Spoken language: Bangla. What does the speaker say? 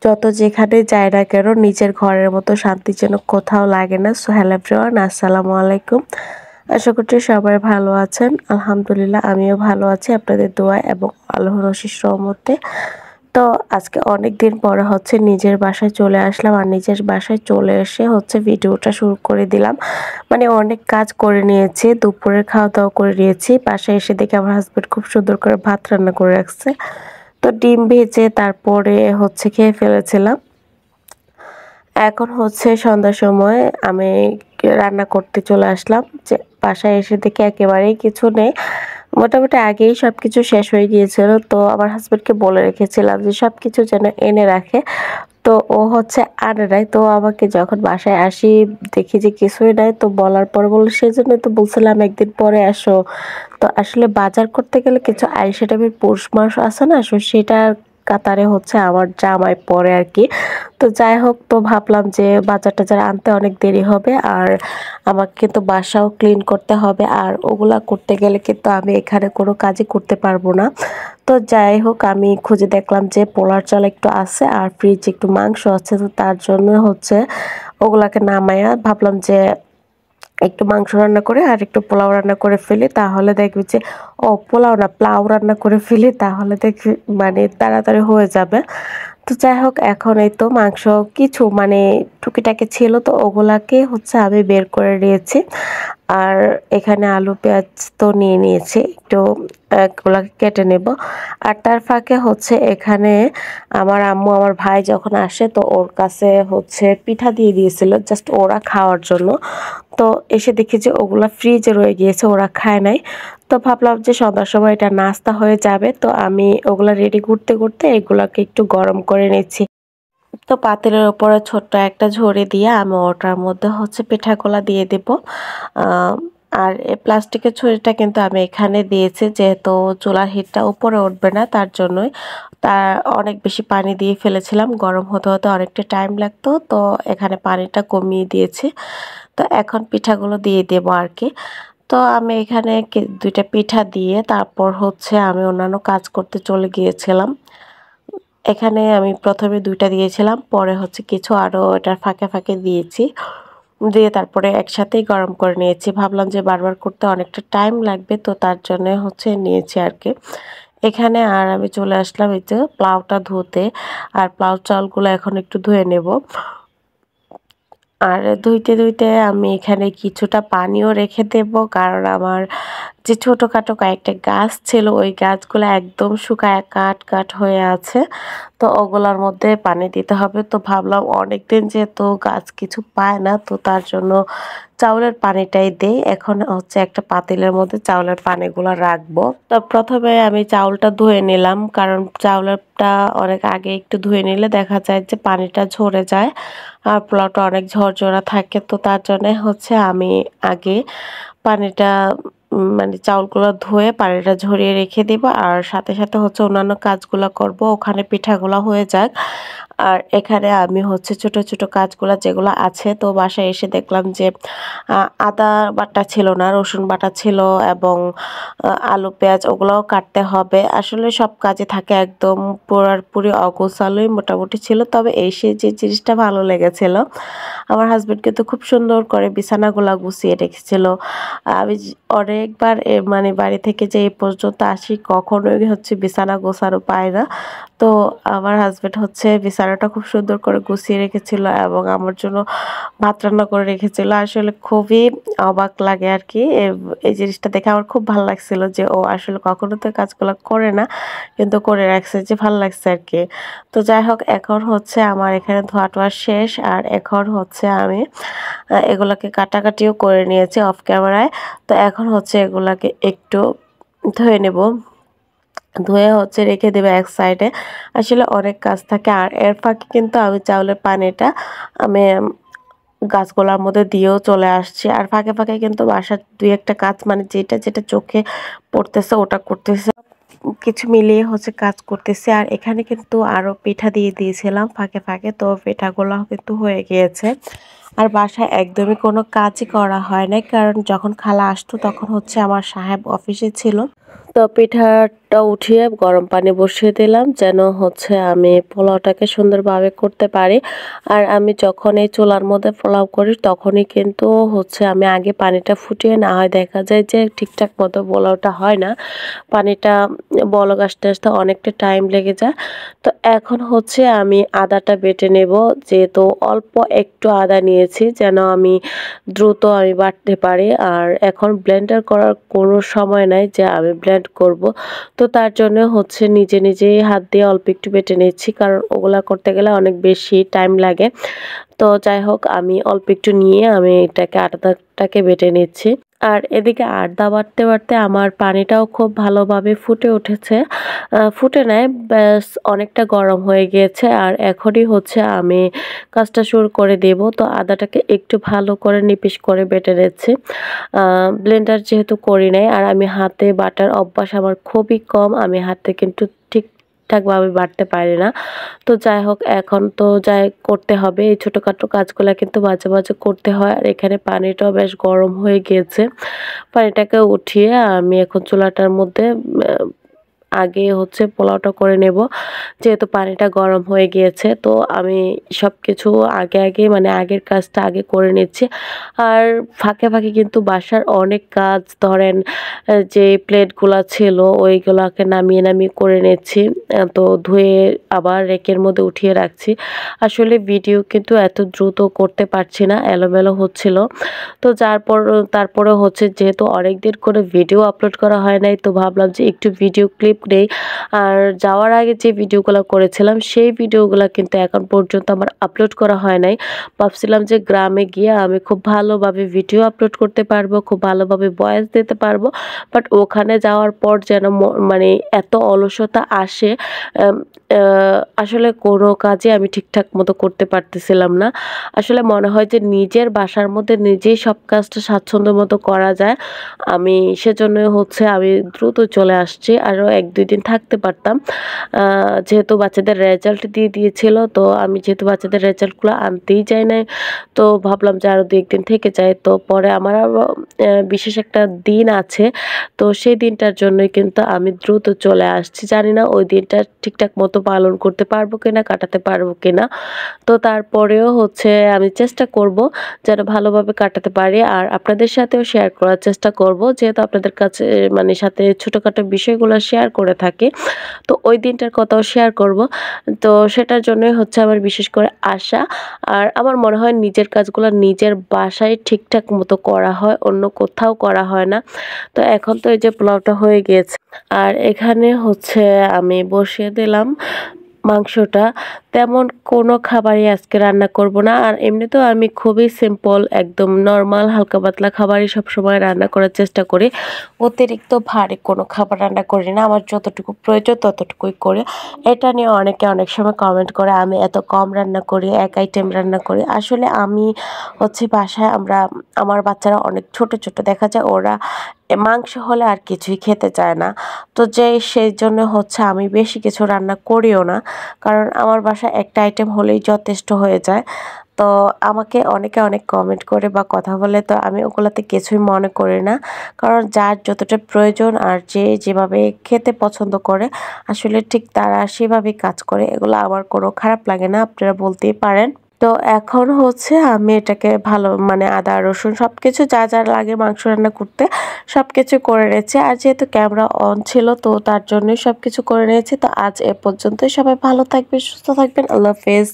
যত যেখানে যাই না কেন নিজের ঘরের মতো শান্তি যেন কোথাও লাগে না। সো হ্যালো এভরিওয়ান, আসসালামু আলাইকুম। আশা করছি সবাই ভালো আছেন। আলহামদুলিল্লাহ আমিও ভালো আছি আপনাদের দোয়া এবং আল্লাহর অশেষ রহমতে। তো আজকে অনেক দিন পরে নিজের বাসায় চলে আসলাম, আর নিজের বাসায় চলে এসে ভিডিওটা শুরু করে দিলাম। মানে অনেক কাজ করে নিয়েছি, দুপুরের খাওয়া দাওয়া করে নিয়েছি। বাসায় এসে দেখি আমার হাজবেন্ড খুব সুন্দর করে ভাত রান্না করে রাখছে। তো ডিম ভেজে তারপরে খেয়ে ফেলেছিলাম। এখন সন্ধ্যার সময় আমি রান্না করতে চলে আসলাম। যে বাসায় এসে দেখি একেবারেই কিছু নেই। মোটামুটি আগেই সবকিছু শেষ হয়ে গিয়েছিল। তো আমার হাজবেন্ডকে বলে রেখেছিলাম যে সবকিছু যেন এনে রাখে। তো ও আনে নাই। তো আমাকে যখন বাসায় আসি দেখি যে কিছুই নাই, তো বলার পর বলল সেজন্যই তো বলছিলাম একদিন পরে আসো। তো আসলে বাজার করতে গেলে কিছু আইটেমের পৌষ মাস আছে না, সেটার কাতারে আমার জামাই পরে আর কি। তো যাই হোক, তো ভাবলাম যে বাজার টাজার আনতে অনেক দেরি হবে, আর আমাকে কিন্তু বাসাও ক্লিন করতে হবে, আর ওগুলা করতে গেলে কিন্তু আমি এখানে কোনো কাজই করতে পারবো না। তো যাই হোক, আমি খুঁজে দেখলাম যে পোলার চাল একটু আছে আর ফ্রিজে একটু মাংস আছে। তো তার জন্য ওগুলাকে নামাইয়া ভাবলাম যে একটু মাংস রান্না করে আর একটু পোলাও রান্না করে ফেলি, তাহলে দেখবি যে পোলাও না প্লাউ রান্না করে ফেলি, তাহলে দেখবি মানে তাড়াতাড়ি হয়ে যাবে। তো যাই হোক, এখন এই তো মাংস কিছু মানে টুকিটাকি ছিল, তো ওগুলাকে আমি বের করে নিয়েছি। আর এখানে আলু পেঁয়াজ তো নিয়ে নিয়েছি, একটু ওগুলাকে কেটে নেব। আর তার ফাঁকে এখানে আমার আম্মু আমার ভাই যখন আসে, তো ওর কাছে পিঠা দিয়ে দিয়েছিল জাস্ট ওরা খাওয়ার জন্য। তো এসে দেখি যে ওগুলা ফ্রিজে রয়ে গিয়েছে, ওরা খায় নাই। তো ভাবলাম যে সন্ধ্যার সময় এটা নাস্তা হয়ে যাবে, তো আমি ওগুলা রেডি করতে করতে এগুলাকে একটু গরম করে নিচ্ছি। তো পাতিলের উপরে ছোট্ট একটা ঝুড়ি দিয়ে আমি ওটার মধ্যে পিঠাগুলা দিয়ে দেব। আর এই প্লাস্টিকের ঝুড়িটা কিন্তু আমি এখানে দিয়েছি যেহেতু চুলার হিটটা উপরে উঠবে না, তার জন্যই। তার অনেক বেশি পানি দিয়ে ফেলেছিলাম, গরম হতে হতে অনেকটা টাইম লাগতো, তো এখানে পানিটা কমিয়ে দিয়েছি। তো এখন পিঠাগুলো দিয়ে দেবো আর কি। তো আমি এখানে দুইটা পিঠা দিয়ে তারপর আমি অন্যান্য কাজ করতে চলে গিয়েছিলাম। এখানে আমি প্রথমে দুইটা দিয়েছিলাম, পরে কিছু আরও এটার ফাঁকে ফাঁকে দিয়েছি, দিয়ে তারপরে একসাথেই গরম করে নিয়েছি। ভাবলাম যে বারবার করতে অনেকটা টাইম লাগবে, তো তার জন্য নিয়েছি আর কি। এখানে আর আমি চলে আসলাম এই যে পোলাওটা ধুতে, আর পোলাও চালগুলো এখন একটু ধুয়ে নেব। আর ধুইতে ধুইতে আমি এখানে কিছুটা পানিও রেখে দেব, কারণ আমার যে ছোটখাটো কয়েকটা গাছ ছিল ওই গাছগুলো একদম শুকায় কাঠ কাঠ হয়ে আছে, তো ওগুলোর মধ্যে পানি দিতে হবে। তো ভাবলাম অনেকদিন যেহেতু গাছ কিছু পায় না, তো তার জন্য চাউলের পানিটাই দেই। এখন একটা পাতিলের মধ্যে চাউলের পানিগুলো রাখবো। তো প্রথমে আমি চাউলটা ধুয়ে নিলাম, কারণ চাউলটা অনেক আগে একটু ধুয়ে নিলে দেখা যায় যে পানিটা ঝরে যায় আর পোলাওটা অনেক ঝরঝরা থাকে। তো তার জন্য আমি আগে পানিটা মানে চাউলগুলো ধুয়ে পানিটা ঝরিয়ে রেখে দিব, আর সাথে সাথে অন্যান্য কাজগুলো করব, ওখানে পিঠাগুলো হয়ে যাক। আর এখানে আমি ছোট ছোট কাজগুলো যেগুলো আছে, তো বাসায় এসে দেখলাম যে আদা বাটা ছিল না, রসুন বাটা ছিল, এবং আলু পেঁয়াজ ওগুলোও কাটতে হবে। আসলে সব কাজে থাকে একদম পুরোপুরি অগোছালোই মোটামুটি ছিল, তবে এসে যে জিনিসটা ভালো লেগেছিল, আমার হাজবেন্ড কিন্তু খুব সুন্দর করে বিছানাগুলা গুছিয়ে রেখেছিল। আমি অনেকবার মানে বাড়ি থেকে যে এই পর্যন্ত আসি কখনোই বিছানা গোছানো পাই না। তো আমার হাজবেন্ড বিছানাটা খুব সুন্দর করে গুছিয়ে রেখেছিল এবং আমার জন্য ভাত রান্না করে রেখেছিল। আসলে খুবই অবাক লাগে আর কি। এই জিনিসটা দেখে আমার খুব ভালো লাগছিল যে ও আসলে কখনো তো কাজগুলো করে না, কিন্তু করে রাখছে, যে ভালো লাগছে আর কি। তো যাই হোক, এখন আমার এখানে ধোয়া টোয়া শেষ, আর এখন আমি এগুলাকে কাটাকাটিও করে নিয়েছি অফ ক্যামেরায়। তো এখন এগুলাকে একটু ধুয়ে নেব, ধুয়ে রেখে দেবে এক সাইডে। আসলে অনেক কাজ থাকে, আর এর ফাঁকে কিন্তু আমি চাউলের পানিটা আমি গাছগুলার মধ্যে দিয়েও চলে আসছি। আর ফাঁকে ফাঁকে কিন্তু বাসার দুই একটা কাজ মানে যেটা যেটা চোখে পড়তেছে ওটা করতেছে, কিছু মিলিয়ে কাজ করতেছে। আর এখানে কিন্তু আরো পিঠা দিয়ে দিয়েছিলাম ফাঁকে ফাঁকে, তো পিঠাগুলো কিন্তু হয়ে গিয়েছে। আর বাসায় একদমই কোনো কাজই করা হয় নাই, কারণ যখন খালা আসতো তখন হচ্ছে আমার সাহেব অফিসে ছিল। তো পিঠাটা উঠিয়ে গরম পানি বসিয়ে দিলাম, যেন হচ্ছে আমি পোলাওটাকে সুন্দরভাবে করতে পারি। আর আমি যখন এই চুলার মধ্যে পোলাও করি তখনই কিন্তু হচ্ছে আমি আগে পানিটা ফুটিয়ে, না হয় দেখা যায় যে ঠিকঠাক মতো পোলাওটা হয় না, পানিটা বলক আসতে আসতে অনেকটা টাইম লেগে যায়। তো এখন হচ্ছে আমি আদাটা বেটে নেব, যেহেতু অল্প একটু আদা নিয়েছি যেন আমি দ্রুত বাটতে পারি। আর এখন ব্লেন্ডার করার কোনো সময় নাই যে আমি ব্লেন্ড করব। তো তার জন্য হচ্ছে নিজেই হাত দিয়ে অল্প একটু বেটে নিচ্ছি, কারণ ওগুলা করতে গেলে অনেক বেশি টাইম লাগে। তো যাই হোক, আমি অল্প একটু নিয়ে আমি এটাকে আটাটাকে বেটে নিচ্ছি। আর এদিকে আদা বাটতে আমার পানিটাও খুব ভালোভাবে ফুটে উঠেছে। ফুটে নাই, ব্যাস অনেকটা গরম হয়ে গিয়েছে। আর এখনই হচ্ছে আমি কাজটা শুরু করে দেব। তো আদাটাকে একটু ভালো করে নিপিস করে বেটে নিচ্ছি। ব্লেন্ডার যেহেতু করি নাই, আর আমি হাতে বাটার অভ্যাস আমার খুবই কম। আমি হাতে কিন্তু ঠিকঠাকভাবে বাটতে পারি না। তো যাই হোক, এখন তো যাই করতে হবে, এই ছোটখাটো কাজগুলা কিন্তু মাঝে মাঝে করতে হয়। আর এখানে পানিটাও বেশ গরম হয়ে গিয়েছে। পানিটাকে উঠিয়ে আমি এখন চুলাটার মধ্যে আগে হচ্ছে পোলাওটা করে নেব, যেহেতু পানিটা গরম হয়ে গিয়েছে। তো আমি সবকিছু আগে মানে আগের কাজটা আগে করে নিচ্ছি। আর ফাঁকে কিন্তু বাসার অনেক কাজ, ধরেন যে প্লেটগুলা ছিল ওইগুলাকে নামিয়ে করে নিচ্ছি। তো ধুয়ে আবার রেকের মধ্যে উঠিয়ে রাখছি। আসলে ভিডিও কিন্তু এত দ্রুত করতে পারছি না, এলোমেলো হচ্ছিল। তো তারপরে হচ্ছে যেহেতু অনেকদিন করে ভিডিও আপলোড করা হয় নাই, তো ভাবলাম যে একটু ভিডিও ক্লিপ নেই। আর যাওয়ার আগে যে ভিডিওগুলো করেছিলাম সেই ভিডিওগুলো কিন্তু এখন পর্যন্ত আমার আপলোড করা হয় নাই। ভাবছিলাম যে গ্রামে গিয়ে আমি খুব ভালোভাবে ভিডিও আপলোড করতে পারবো, খুব ভালোভাবে ভয়েস দিতে পারবো। বাট ওখানে যাওয়ার পর যেন মানে এত অলসতা আসে, আম আসলে কোনো কাজই আমি ঠিকঠাক মতো করতে পারতেছিলাম না। আসলে মনে হয় যে নিজের বাসার মধ্যে নিজেই সব কাজটা স্বাচ্ছন্দ্য মতো করা যায়। সেজন্যই হচ্ছে আমি দ্রুত চলে আসছি। আরও ১-২ দিন থাকতে পারতাম। যেহেতু বাচ্চাদের রেজাল্ট দিয়ে দিয়েছিল, তো আমি যেহেতু বাচ্চাদের রেজাল্টগুলো আনতেই যাই নাই, তো ভাবলাম যে আরও ২-১ দিন থেকে যাই। তো পরে আমার আরও বিশেষ একটা দিন আছে। তো সেই দিনটার জন্যই কিন্তু আমি দ্রুত চলে আসছি। জানি না ওই দিনটা ঠিকঠাক মতো পালন করতে পারবো কিনা, কাটাতে পারবো কিনা। তো তারপরেও হচ্ছে আমি চেষ্টা করব যেন ভালোভাবে কাটাতে পারি। আর আপনাদের সাথেও শেয়ার করার চেষ্টা করব, যেহেতু আপনাদের কাছে মানে সাথে ছোটখাটো বিষয়গুলো শেয়ার করে থাকি। তো ওই দিনটার কথাও শেয়ার করব। তো সেটার জন্যই হচ্ছে আমার বিশেষ করে আশা। আর আমার মনে হয় নিজের কাজগুলো নিজের বাসায় ঠিকঠাক মতো করা হয়, অন্য কোথাও করা হয় না। তো এখন তো এই যে পোলাওটা হয়ে গিয়েছে। আর এখানে হচ্ছে আমি বসিয়ে দিলাম মাংসটা। তেমন কোনো খাবারই আজকে রান্না করব না। আর এমনিতেও আমি খুবই সিম্পল, একদম নরমাল হালকা পাতলা খাবারই সবসময় রান্না করার চেষ্টা করি। অতিরিক্ত ভারী কোনো খাবার রান্না করি না। আমার যতটুকু প্রয়োজন ততটুকুই করি। এটা নিয়ে অনেকে অনেক সময় কমেন্ট করে আমি এত কম রান্না করি, এক আইটেম রান্না করি। আসলে আমি হচ্ছে বাসায় আমার বাচ্চারা অনেক ছোট দেখা যায়, ওরা মাংস হলে আর কিছুই খেতে চায় না। তো সেইজন্য হচ্ছে আমি বেশি কিছু রান্না করিও না। কারণ আমার বাসায় একটা আইটেম হলেই যথেষ্ট হয়ে যায়। তো আমাকে অনেকে অনেক কমেন্ট করে বা কথা বলে, তো আমি ওগুলাতে কিছুই মনে করি না। কারণ যার যতটা প্রয়োজন আর যে যেভাবে খেতে পছন্দ করে, আসলে ঠিক তারা সেভাবেই কাজ করে। এগুলো আমার কোনো খারাপ লাগে না, আপনারা বলতেই পারেন। তো এখন হচ্ছে আমি এটাকে ভালো মানে আদা রসুন সবকিছু যা লাগে মাংস রান্না করতে সবকিছু করে নিয়েছি। আর যেহেতু ক্যামেরা অন ছিল, তো তার জন্যই সবকিছু করে নিয়েছি। তো আজ এ পর্যন্তই। সবাই ভালো থাকবেন, সুস্থ থাকবেন। আল্লাহ হাফেজ।